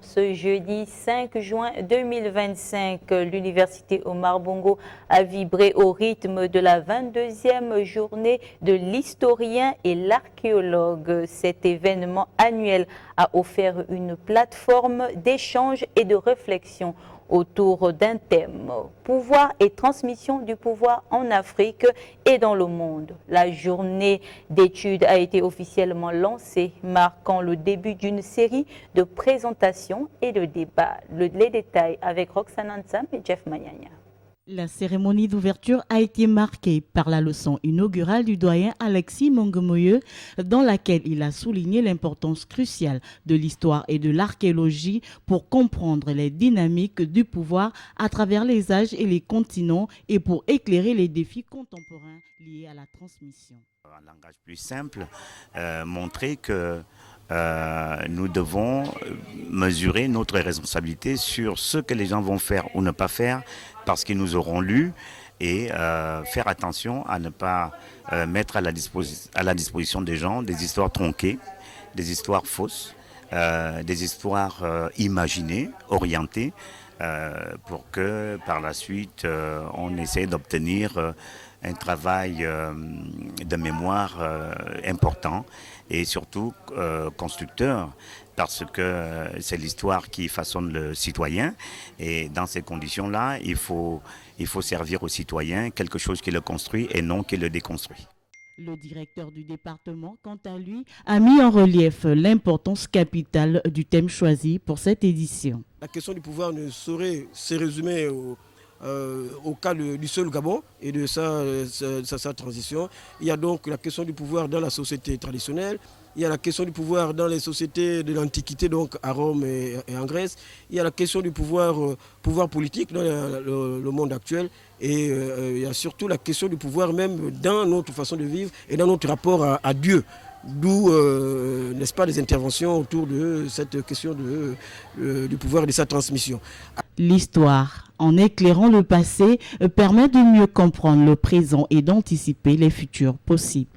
Ce jeudi 5 juin 2025, l'université Omar Bongo a vibré au rythme de la 22e journée de l'historien et l'archéologue. Cet événement annuel a offert une plateforme d'échange et de réflexion autour d'un thème, pouvoir et transmission du pouvoir en Afrique et dans le monde. La journée d'études a été officiellement lancée, marquant le début d'une série de présentations et de débats. Les détails avec Roxana Nsam et Jeff Mayanya. La cérémonie d'ouverture a été marquée par la leçon inaugurale du doyen Alexis Mongomoyeux, dans laquelle il a souligné l'importance cruciale de l'histoire et de l'archéologie pour comprendre les dynamiques du pouvoir à travers les âges et les continents et pour éclairer les défis contemporains liés à la transmission. Un langage plus simple, montrer que nous devons mesurer notre responsabilité sur ce que les gens vont faire ou ne pas faire parce qu'ils nous auront lus et faire attention à ne pas mettre à la disposition des gens des histoires tronquées, des histoires fausses, des histoires imaginées, orientées, pour que par la suite on essaie d'obtenir un travail de mémoire important et surtout constructeur, parce que c'est l'histoire qui façonne le citoyen et dans ces conditions-là, il faut servir au citoyen quelque chose qui le construit et non qui le déconstruit. Le directeur du département, quant à lui, a mis en relief l'importance capitale du thème choisi pour cette édition. La question du pouvoir ne saurait se résumer au cas du seul Gabon et de sa transition. Il y a donc la question du pouvoir dans la société traditionnelle, il y a la question du pouvoir dans les sociétés de l'Antiquité, donc à Rome et en Grèce, il y a la question du pouvoir politique dans le monde actuel et il y a surtout la question du pouvoir même dans notre façon de vivre et dans notre rapport à Dieu. D'où, n'est-ce pas, des interventions autour de cette question du pouvoir et de sa transmission. L'histoire, en éclairant le passé, permet de mieux comprendre le présent et d'anticiper les futurs possibles.